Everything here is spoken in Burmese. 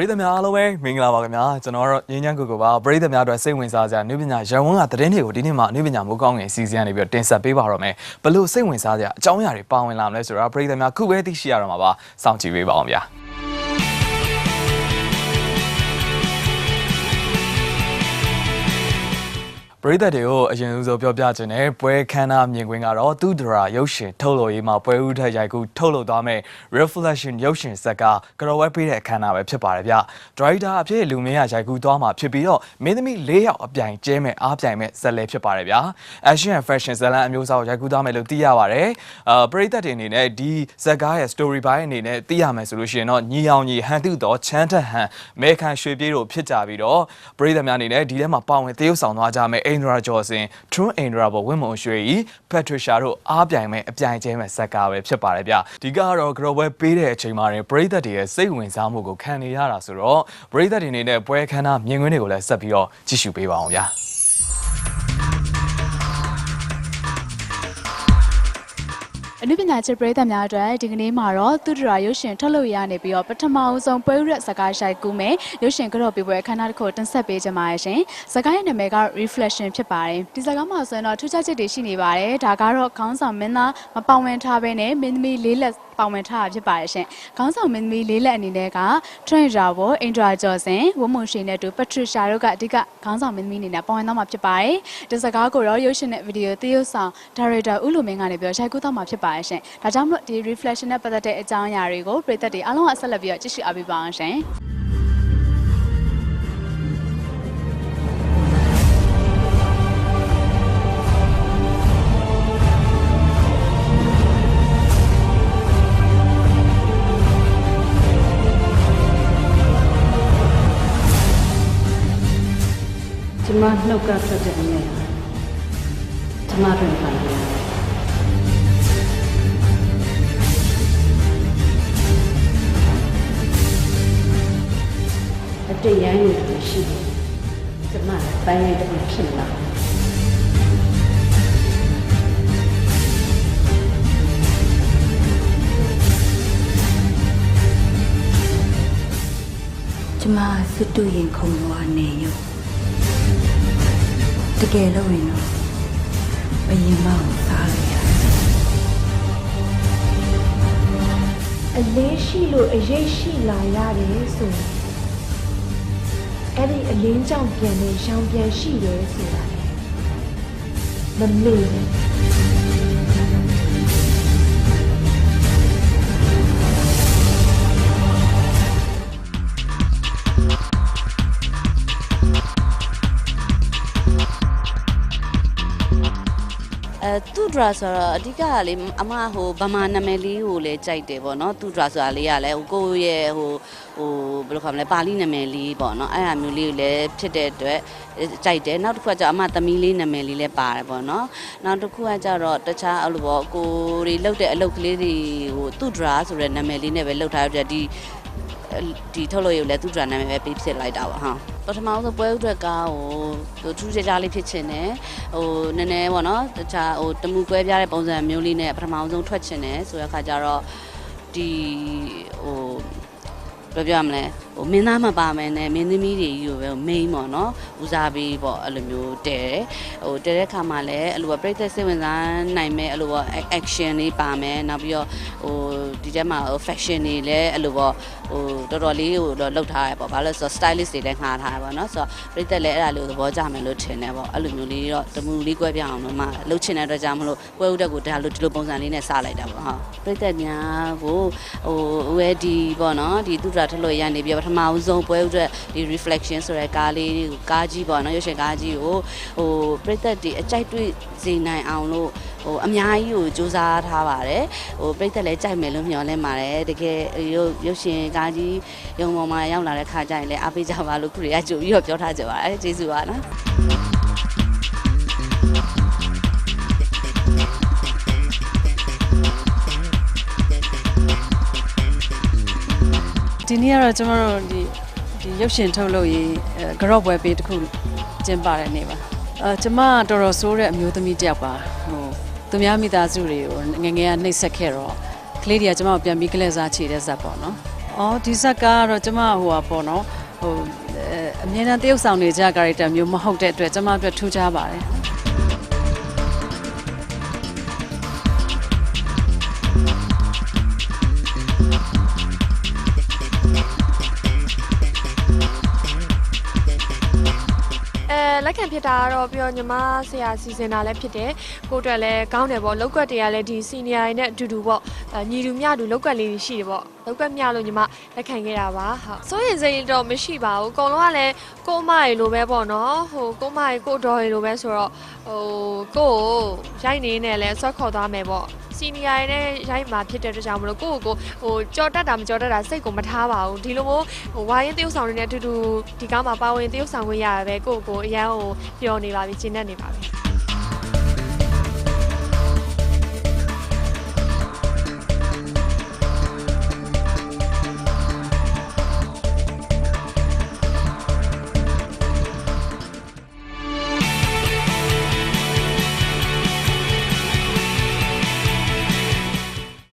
ရိသတ်များအားလုံးပဲမင်္ဂလာပါခင်ဗျာကျွန်တော်တို့ငင်းညံကိုကိုပါပရိသတ်များအတွက်စိတ်ဝင်စားစရာနုပညာရန်ဝန်ကသတင်းတွေကိုဒီနေ့မှာနုပညာမိုးကောင်းငယ်အစီအစဉ်ကနေပြီးတော့တင်ဆက်ပေးပါတော့မယ်ဘလို့စိတ်ဝင်စားစရာအကြောင်းအရာတွေပါဝင်လာမလဲဆိုတော့ပရိသတ်များခုပဲသိရှိရတော့မှာပါစောင့်ကြည့်ပေးပါအောင်ဗျာပရိသတ်တွေကိုအရင်ဆုံးပြောပြခြင်းနဲ့ပွဲခန်းနာမြင်ကွင်းကတော့သူဒရာရုပ်ရှင်ထုတ်လို့ရေးမှာပွဲဦးထက်ရိုက်ကူးထုတ်လို့သွားမယ် Reflection ရုပ်ရှင်ဇက်ကကတော်ဝဲပေးတဲ့အခမ်းအနားပဲဖြစ်ပါတယ်ဗျ။ဒရိုက်တာအဖြစ်လူမင်းရရိုက်ကူးသွားမှာဖြစ်ပြီးတော့မင်းသမီး၄ယောက်အပြိုင်ကျဲမဲ့အားပြိုင်မဲ့ဇက်လဲဖြစ်ပါတယ်ဗျာ။ Action and Fashion ဇလန်အမျိုးအစားကိုရိုက်ကူးသွားမယ်လို့သိရပါတယ်။ပရိသတ်တွေအနေနဲ့ဒီဇက်ကားရဲ့ story ဘိုင်းအနေနဲ့သိရမယ်ဆိုလို့ရှိရင်တော့ညီအောင်ညီဟန်တုတော်ချမ်းထက်ဟန်မဲခန့်ရွှေပြေးတို့ဖြစ်ကြပြီးတော့ပရိသတ်များအနေနဲ့ဒီထဲမှာပါဝင်သရုပ်ဆောင်သွားကြမယ်အင်ဒရာကျော်စင်ထွန်းအင်ဒရာဘောဝင်းမုံရွှေဤဖက်ထရီရှာတို့အားပြိုင်မဲ့အပြိုင်ကျဲမဲ့ဇက်ကားပဲဖြစ်ပါတယ်ဗျဒီကတော့ကတော်ပွဲပေးတဲ့အချိန်မှာပရိသတ်တွေရဲ့စိတ်ဝင်စားမှုကိုခံနေရတာဆိုတော့ပရိသတ်တွေအနေနဲ့ပွဲခန်းနာမြင်ကွင်းတွေကိုလည်းဆက်ပြီးတော့ကြည့်ရှုပေးပါအောင်ဗျာအနုပညာချစ်ပရိသတ်များအတွက်ဒီကနေ့မှာတော့သူဒရာရုပ်ရှင်ထုတ်လုပ်ရနေပြီးတော့ပထမအဆုံးပွဲဥရက်ဇကားရှိုက်ကူးမယ်ရုပ်ရှင်ကတော့ပြပွဲအခမ်းအနားတစ်ခုတင်ဆက်ပေးကြပါရရှင်ဇကားရဲ့နာမည်က Reflection ဖြစ်ပါတယ်ဒီဇကားမှာဆိုရင်တော့ထူးခြားချက်တွေရှိနေပါတယ်ဒါကတော့ခေါင်းဆောင်မင်းသားမပေါဝင်ထားဘဲနဲ့မင်းသမီးလေးလက်ပေါဝင်ထားတာဖြစ်ပါတယ်ရှင်ခေါင်းဆောင်မင်းသမီးလေးလက်အနေနဲ့က Trent Rabo အင်ဒရာဂျော်စင်ဝမွန်ရှိနဲ့တူ Patricia တို့ကအဓိကခေါင်းဆောင်မင်းသမီးအနေနဲ့ပေါဝင်သွားမှာဖြစ်ပါတယ်ဒီဇကားကိုတော့ရုပ်ရှင်နဲ့ဗီဒီယိုသရုပ်ဆောင်ဒါရိုက်တာဦးလူမင်းကနေပြောရိုက်ကူးသွားမှာဖြစ်ပါတယ်ရှင်ဒါကြောင့်မို့ဒီ reflection နဲ့ပတ်သက်တဲ့အကြောင်းအရာတွေကိုပရိသတ်တွေအားလုံးကဆက်လက်ပြီးတော့ကြည့်ရှုအားပေးပါအောင်ရှင်ကျမနှုတ်ကထွက်တဲ့အနေနဲ့ကျမတို့ပါလို့အတေးရိုင်းလို့ရှိတယ်ကျမပိုင်းလေးတစ်ခုဖြစ်လာကျမစစ်တူရင်ခုံသွားနေရောတကယ်လို့ရင်တော့ဘယင်မကိုစားလို့ရတယ်အလေးရှိလို့အရေးရှိလာရတယ်ဆိုရင်အဲ့ဒီအလင်းကြောင့်ပြန်နေရောင်ပြန်ရှိတယ်ဆိုတာလေမမေ့ဘူးသူဒရာဆိုတော့အဓိကကလေအမဟိုဗမာနာမည်လေးကိုလည်းကြိုက်တယ်ပေါ့နော်သူဒရာဆိုတာလေးကလည်းကိုယ့်ရဲ့ဟိုဘယ်လိုခေါ်မလဲပါဠိနာမည်လေးပေါ့နော်အဲ့အမျိုးလေးကိုလည်းဖြစ်တဲ့အတွက်ကြိုက်တယ်နောက်တစ်ခုကကျအမသမီးလေးနာမည်လေးလည်းပါတယ်ပေါ့နော်နောက်တစ်ခုကကျတော့တခြားအဲ့လိုပေါ့ကိုတွေလှုပ်တဲ့အလုပ်ကလေးတွေကိုသူဒရာဆိုတဲ့နာမည်လေးနဲ့ပဲလှုပ်ထားရတဲ့ဒီထုတ်လို့ရလဲသူဒရာနာမည်ပဲပေးဖြစ်လိုက်တာပါဟာပထမဆုံးပွဲဥအတွက်ကဟိုထူးခြားခြားလေးဖြစ်ချင်တယ်ဟိုနည်းနည်းပေါ့နော်တခြားဟိုတမှုကွဲပြားတဲ့ပုံစံမျိုးလေးနဲ့ပထမဆုံးထွက်ချင်တယ်ဆိုတဲ့အခါကျတော့ဒီဟိုဘယ်ပြောရမလဲဟိုမင်းသားမပါမယ်နဲ့မင်းသမီးတွေကြီးကိုပဲမိန်းပေါ့နော်ဦးစားပေးပေါ့အဲ့လိုမျိုးတဲတယ်ဟိုတဲတဲ့ခါမှာလည်းအဲ့လိုပဲပြိသက်စိတ်ဝင်စားနိုင်မဲ့အဲ့လိုပေါ့ action လေးပါမယ်နောက်ပြီးတော့ဟိုဒီထဲမှာ fashion တွေလည်းအဲ့လိုပေါ့ဟိုတော်တော်လေးဟိုလောက်ထားရပေါ့ဘာလို့ဆိုတော့ stylist တွေလည်းငှားထားရပေါ့နော်ဆိုတော့ပြိသက်လည်းအဲ့ဒါလေးကိုသဘောကျမယ်လို့ထင်တယ်ပေါ့အဲ့လိုမျိုးလေးတော့တမှုလေးကွဲပြအောင်လို့မှလှုပ်ချင်တဲ့အတွက်ကြောင့်မလို့ပွဲဥတက်ကိုဒါလိုဒီလိုပုံစံလေးနဲ့စလိုက်တာပေါ့ဟုတ်ပြိသက်များကိုဟိုဝဲဒီပေါ့နော်ဒီသူဒရာထလို့ရနေပြီးပထမဆုံးပွဲဥတက်ဒီ reflection ဆိုတဲ့ကားလေးကိုကားကြီးပေါ့နော်ရုပ်ရှင်ကားကြီးကိုဟိုပြိသက်တွေအကြိုက်တွေ့စေနိုင်အောင်လို့ဟိုအများကြီးကိုစူးစမ်းထားပါတယ်ဟိုပြိသက်လည်းကြိုက်မယ်လို့မျှော်လင့်ပါတယ်တကယ်ရုပ်ရှင်ကားကြီးရုံပေါ်မှာရောက်လာတဲ့ခါကျရင်လည်းအားပေးကြပါလို့ခုတွေကကြိုပြီးတော့ပြောထားကြပါတယ်ကျေးဇူးပါနော်ဒီနေ့ကတော့ကျမတို့ဒီရုပ်ရှင်ထုတ်လို့ရေးကြော့ပွဲပေးတစ်ခုကျင်းပတဲ့နေ့ပါကျမတော်တော်ဆိုးတဲ့အမျိုးသမီးတစ်ယောက်ပါဟိုသူများမိသားစုတွေကိုငငယ်ကနှိပ်စက်ခဲ့တော့ကလေးတွေကကျမကိုပြန်ပြီးကလဲစားချေတဲ့ဇက်ပေါ့နော် အော်ဒီဇက်ကတော့ကျမဟိုပါပေါ့နော်ဟိုအမြဲတမ်းတရုပ်ဆောင်နေကြ character မျိုးမဟုတ်တဲ့အတွက်ကျမအတွက်ထူးခြားပါတယ်လက်ခံဖြစ်တာကတော့ပြီးတော့ညီမဆရာစီစဉ်တာလည်းဖြစ်တယ်ကိုအတွက်လည်းကောင်းတယ်ပေါ့လောက်ကွက်တွေကလည်းဒီစီနီယာတွေနဲ့အတူတူပေါ့ညီတူမျှတူလောက်ကွက်လေးတွေရှိတယ်ပေါ့လောက်ကွက်မျှလို့ညီမလက်ခံခဲ့တာပါဟုတ်စိုးရင်စိတ်တော့မရှိပါဘူးအကုန်လုံးကလည်းကိုမရေလိုပဲပေါ့နော်ဟိုကိုမရေကိုတော်ရေလိုပဲဆိုတော့ဟိုကိုရိုက်နေနေလဲဆွတ်ခေါ်သွားမယ်ပေါ့စီနီယာတွေနဲ့ရိုက်မှာဖြစ်တဲ့အတွက်ကြောင့်မလို့ကိုဟိုကြော်တတ်တာမကြော်တတ်တာစိတ်ကိုမထားပါဘူးဒီလိုမျိုးဟိုဝိုင်းရင်တရုပ်ဆောင်တွေနဲ့အတူတူဒီကားမှာပါဝင်တရုပ်ဆောင်ခွင့်ရရပဲကိုအရန်ဟိုပျော်နေပါပြီကျဉ်းနေပါပြီ